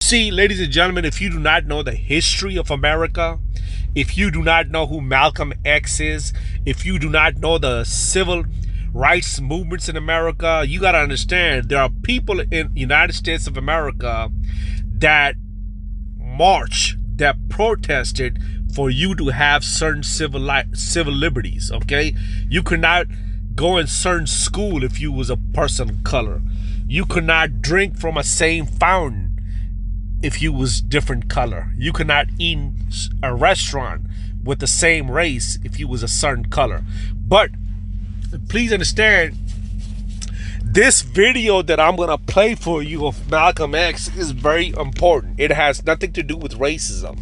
See, ladies and gentlemen, if you do not know the history of America, if you do not know who Malcolm X is, if you do not know the civil rights movements in America, you got to understand there are people in the United States of America that march, that protested for you to have certain civil liberties, okay? You could not go in certain school if you was a person of color. You could not drink from a same fountain if you was different color. You could not eat in a restaurant with the same race if you was a certain color. But please understand, this video that I'm going to play for you of Malcolm X is very important. It has nothing to do with racism,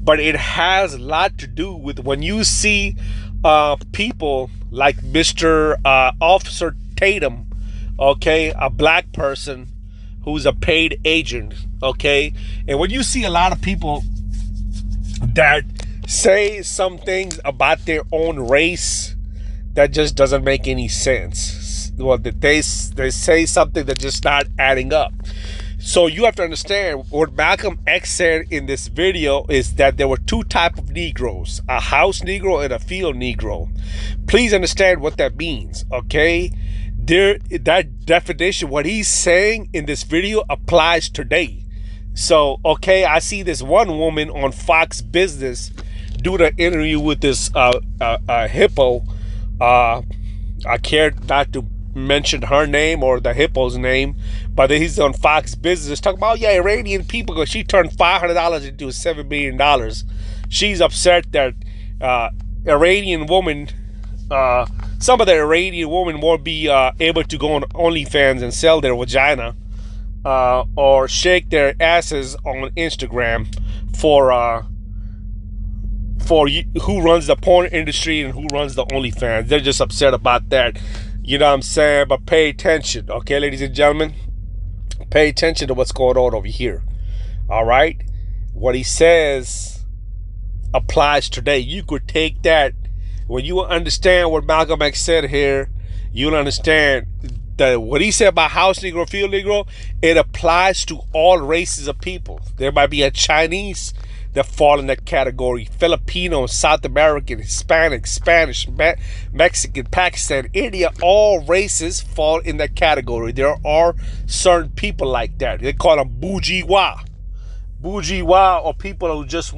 but it has a lot to do with when you see people like Mr. Officer Tatum, okay, a black person who's a paid agent, okay? And when you see a lot of people that say some things about their own race that just doesn't make any sense. Well, they say something that's just not adding up. So you have to understand what Malcolm X said in this video is that there were two types of Negroes, a house Negro and a field Negro. Please understand what that means, okay? That definition, what he's saying in this video applies today. So, okay, I see this one woman on Fox Business doing an interview with this hippo. I care not to mention her name or the hippo's name, but he's on Fox Business talking about, yeah, Iranian people, because she turned $500 into $7 billion. She's upset that Iranian woman, some of the Iranian women won't be able to go on OnlyFans and sell their vagina or shake their asses on Instagram for who runs the porn industry and who runs the OnlyFans. They're just upset about that. You know what I'm saying? But pay attention, okay, ladies and gentlemen? Pay attention to what's going on over here. All right? What he says applies today. You could take that. When you understand what Malcolm X said here, you'll understand that what he said about house Negro, field Negro, it applies to all races of people. There might be a Chinese that fall in that category, Filipino, South American, Hispanic, Spanish, Mexican, Pakistan, India, all races fall in that category. There are certain people like that. They call them bourgeois. Bourgeois, or people who just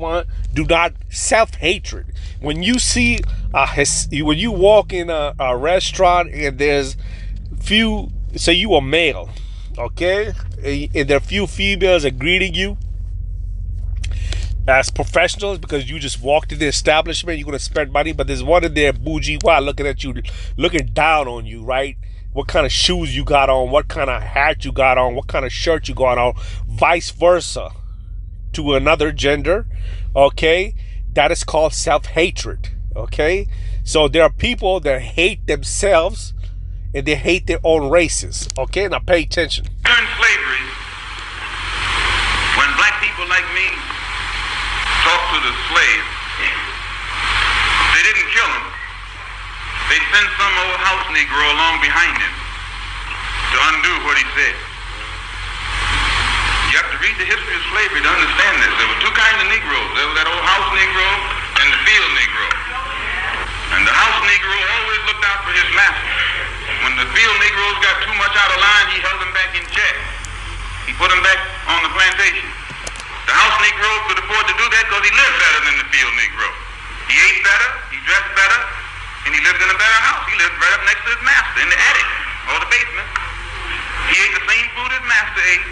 do not self-hatred. When you see, when you walk in a restaurant and there's few, say you a male, okay, and there are few females that greeting you as professionals because you just walked in the establishment, you're going to spend money, but there's one in there, bourgeois, looking at you, looking down on you, right? What kind of shoes you got on, what kind of hat you got on, what kind of shirt you got on, vice versa to another gender, okay? That is called self-hatred, okay? So there are people that hate themselves and they hate their own races, okay? Now pay attention. During slavery, when black people like me talked to the slave, they didn't kill him. They sent some old house Negro along behind him to undo what he said. You have to read the history of slavery to understand this. There were two kinds of Negroes. There was that old house Negro and the field Negro. And the house Negro always looked out for his master. When the field Negroes got too much out of line, he held them back in check. He put them back on the plantation. The house Negro could afford to do that because he lived better than the field Negro. He ate better, he dressed better, and he lived in a better house. He lived right up next to his master in the attic or the basement. He ate the same food his master ate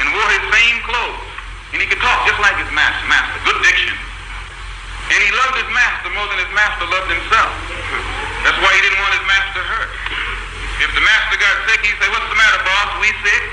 and wore his same clothes. And he could talk just like his master. Good diction. And he loved his master more than his master loved himself. That's why he didn't want his master hurt. If the master got sick, he'd say, "What's the matter, boss? We sick?"